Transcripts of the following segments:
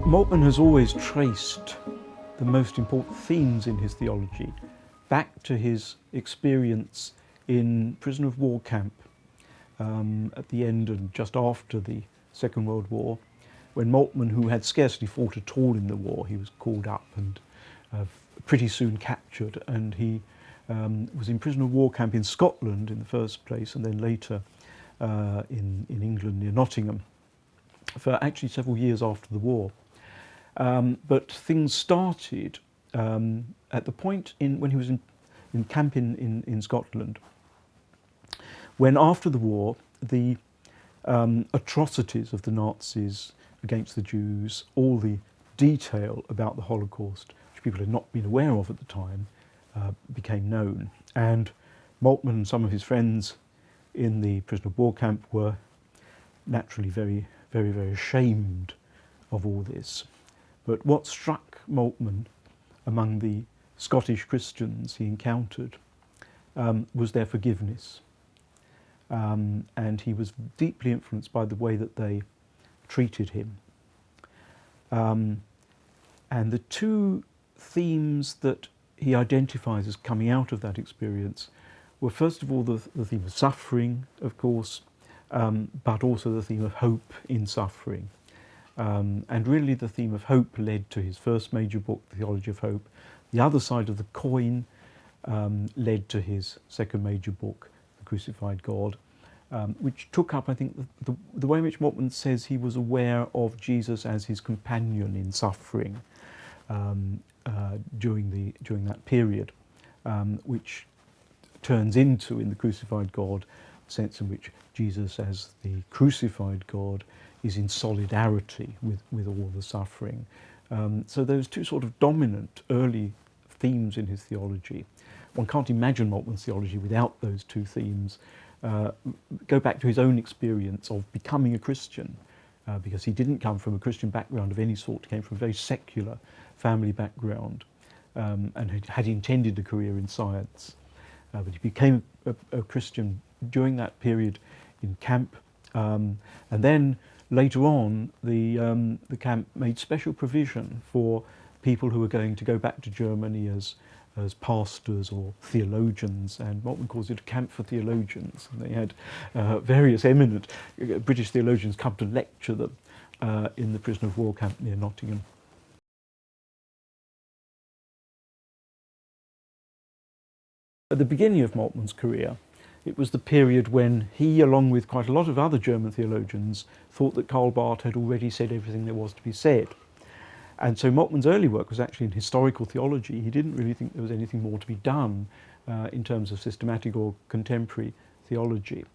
Moltmann has always traced the most important themes in his theology back to his experience in prisoner of war camp at the end and just after the Second World War, when Moltmann, who had scarcely fought at all in the war, he was called up and pretty soon captured, and he was in prisoner of war camp in Scotland in the first place, and then later in England near Nottingham for actually several years after the war. But things started at the point when he was in camp in Scotland, when after the war the atrocities of the Nazis against the Jews, all the detail about the Holocaust, which people had not been aware of at the time, became known. And Moltmann and some of his friends in the prisoner of war camp were naturally very, very ashamed of all this. But what struck Moltmann among the Scottish Christians he encountered was their forgiveness. And he was deeply influenced by the way that they treated him. And the two themes that he identifies as coming out of that experience were, first of all, the theme of suffering, of course, but also the theme of hope in suffering. And really the theme of hope led to his first major book, Theology of Hope. The other side of the coin led to his second major book, The Crucified God, which took up, I think, the way in which Moltmann says he was aware of Jesus as his companion in suffering during that period, which turns into, in The Crucified God, a sense in which Jesus as the crucified God is in solidarity with all the suffering. So those two sort of dominant early themes in his theology. One can't imagine Moltmann's theology without those two themes. Go back to his own experience of becoming a Christian, because he didn't come from a Christian background of any sort. He came from a very secular family background and had intended a career in science. But he became a Christian during that period in camp, and then later on the camp made special provision for people who were going to go back to Germany as pastors or theologians, and Moltmann calls it a camp for theologians. And they had various eminent British theologians come to lecture them in the prisoner of war camp near Nottingham. At the beginning of Moltmann's career, it was the period when he, along with quite a lot of other German theologians, thought that Karl Barth had already said everything there was to be said. And so Moltmann's early work was actually in historical theology. He didn't really think there was anything more to be done in terms of systematic or contemporary theology.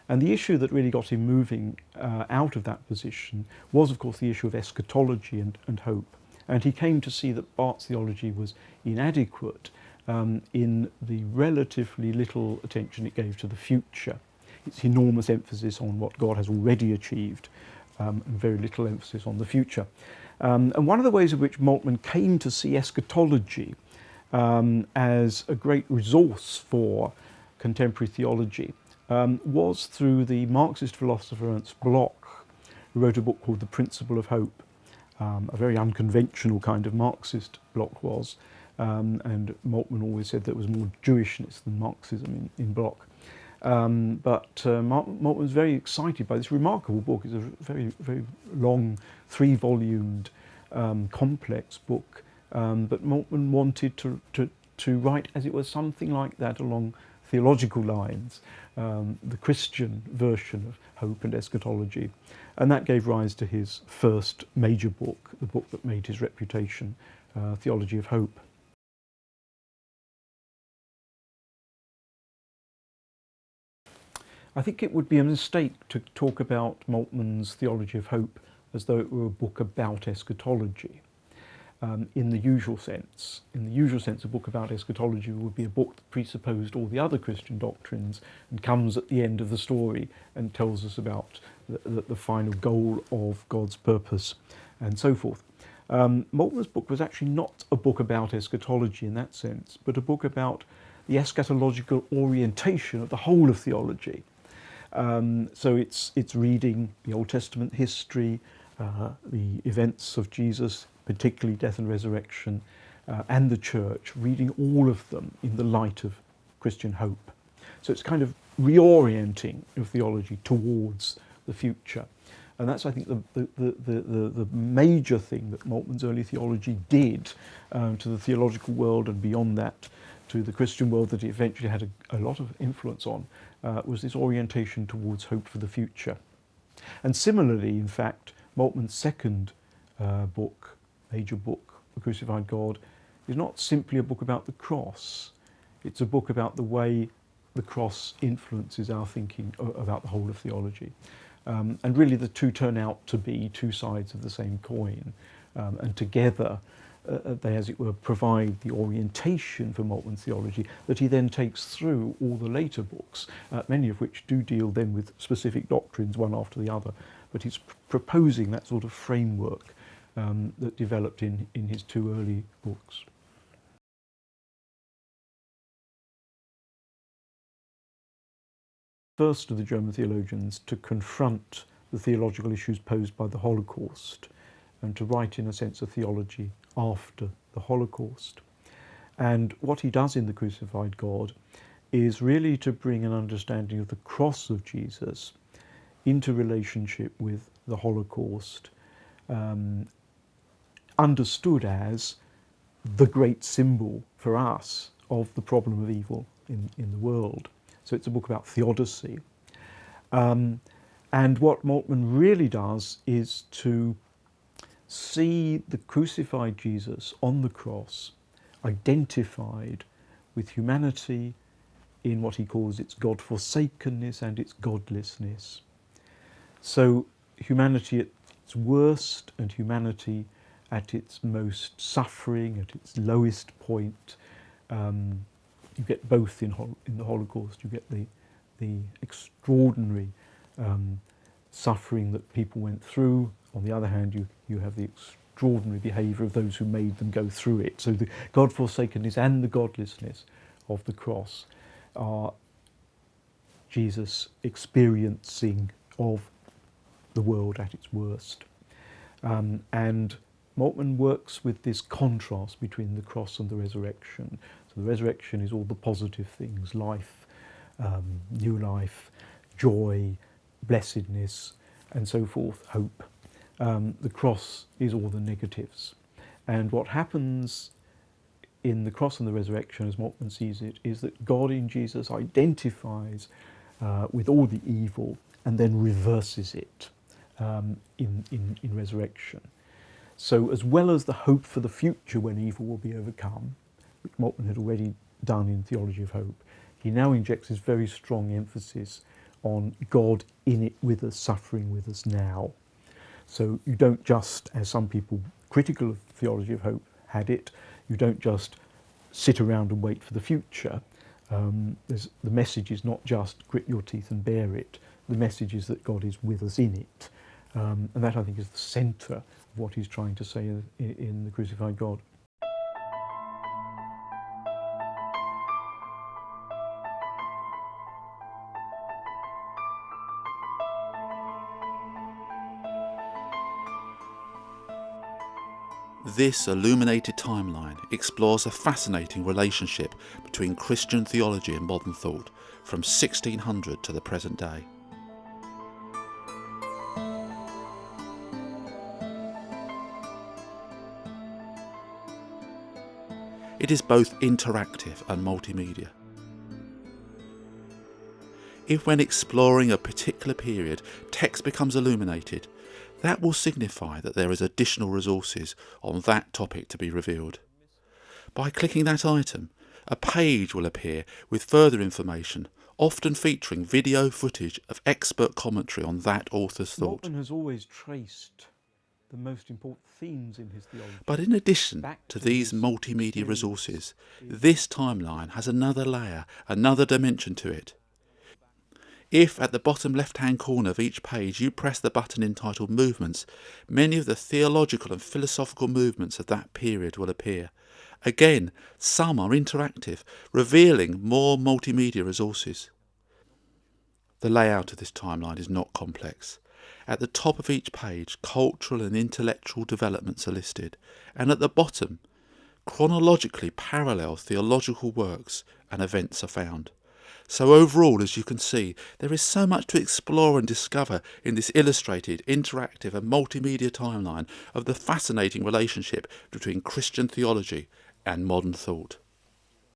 And the issue that really got him moving out of that position was, of course, the issue of eschatology and hope. And he came to see that Barth's theology was inadequate in the relatively little attention it gave to the future. Its enormous emphasis on what God has already achieved and very little emphasis on the future. And one of the ways in which Moltmann came to see eschatology as a great resource for contemporary theology was through the Marxist philosopher Ernst Bloch, who wrote a book called The Principle of Hope, a very unconventional kind of Marxist Bloch was, and Moltmann always said there was more Jewishness than Marxism in Bloch. But Moltmann was very excited by this remarkable book. It's a very long, 3-volumed, complex book. But Moltmann wanted to write, as it was, something like that along theological lines, the Christian version of hope and eschatology. And that gave rise to his first major book, the book that made his reputation, Theology of Hope. I think it would be a mistake to talk about Moltmann's Theology of Hope as though it were a book about eschatology. In the usual sense. In the usual sense, a book about eschatology would be a book that presupposed all the other Christian doctrines and comes at the end of the story and tells us about the final goal of God's purpose and so forth. Moltmann's book was actually not a book about eschatology in that sense, but a book about the eschatological orientation of the whole of theology. So it's reading the Old Testament history, the events of Jesus, particularly death and resurrection, and the church, reading all of them in the light of Christian hope. So it's kind of reorienting of theology towards the future. And that's, I think, the major thing that Moltmann's early theology did to the theological world, and beyond that to the Christian world that it eventually had a lot of influence on, was this orientation towards hope for the future. And similarly, in fact, Moltmann's second book, major book, The Crucified God, is not simply a book about the cross. It's a book about the way the cross influences our thinking about the whole of theology. And really the two turn out to be two sides of the same coin. And together they, as it were, provide the orientation for Moltmann's theology that he then takes through all the later books, many of which do deal then with specific doctrines one after the other. But he's proposing that sort of framework that developed in his two early books. First of the German theologians to confront the theological issues posed by the Holocaust and to write, in a sense, a theology after the Holocaust. And what he does in The Crucified God is really to bring an understanding of the cross of Jesus into relationship with the Holocaust, understood as the great symbol for us of the problem of evil in the world. So it's a book about theodicy. And what Moltmann really does is to see the crucified Jesus on the cross identified with humanity in what he calls its God-forsakenness and its godlessness. So humanity at its worst and humanity at its most suffering, at its lowest point. You get both in the Holocaust. You get the extraordinary suffering that people went through. On the other hand, you have the extraordinary behaviour of those who made them go through it. So the God-forsakenness and the godlessness of the cross are Jesus' experiencing of the world at its worst. And Moltmann works with this contrast between the cross and the resurrection. So the resurrection is all the positive things, life, new life, joy, blessedness, and so forth, hope. The cross is all the negatives. And what happens in the cross and the resurrection, as Moltmann sees it, is that God in Jesus identifies with all the evil and then reverses it in resurrection. So as well as the hope for the future when evil will be overcome, which Moltmann had already done in Theology of Hope, he now injects this very strong emphasis on God in it with us, suffering with us now. So you don't just, as some people critical of Theology of Hope had it, you don't just sit around and wait for the future. The message is not just grit your teeth and bear it. The message is that God is with us in it. And that, I think, is the centre of what he's trying to say in The Crucified God. This illuminated timeline explores a fascinating relationship between Christian theology and modern thought from 1600 to the present day. It is both interactive and multimedia. If when exploring a particular period, text becomes illuminated, that will signify that there is additional resources on that topic to be revealed. By clicking that item, a page will appear with further information, often featuring video footage of expert commentary on that author's thought. Moltmann has always traced the most important themes in his theology. But in addition to these multimedia resources, this timeline has another layer, another dimension to it. If at the bottom left-hand corner of each page you press the button entitled Movements, many of the theological and philosophical movements of that period will appear. Again, some are interactive, revealing more multimedia resources. The layout of this timeline is not complex. At the top of each page, cultural and intellectual developments are listed, and at the bottom, chronologically parallel theological works and events are found. So overall, as you can see, there is so much to explore and discover in this illustrated, interactive and multimedia timeline of the fascinating relationship between Christian theology and modern thought.